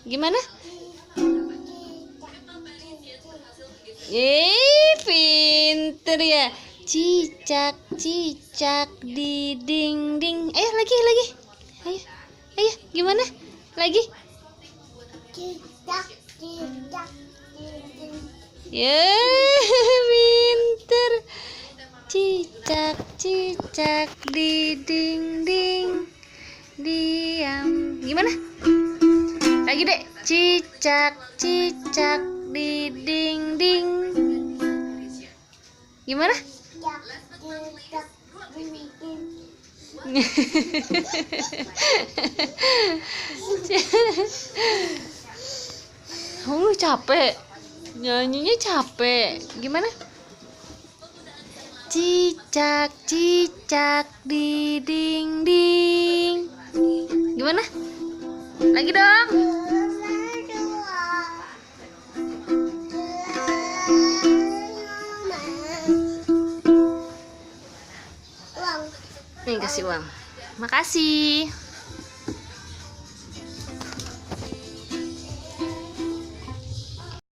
Gimana? Pinter ya. Cicak cicak di dinding. Ayo lagi. Ayo gimana? Lagi. Cicak cicak di dinding. Pinter. Cicak cicak di dinding. Diam. Gimana? Lagi dek. Cicak cicak di dinding. Gimana? Cicak cicak di dinding. Capek. Nyanyinya capek. Gimana? Cicak cicak di dinding. Gimana? Lagi dong. Uang. Nih kasih uang. Makasih.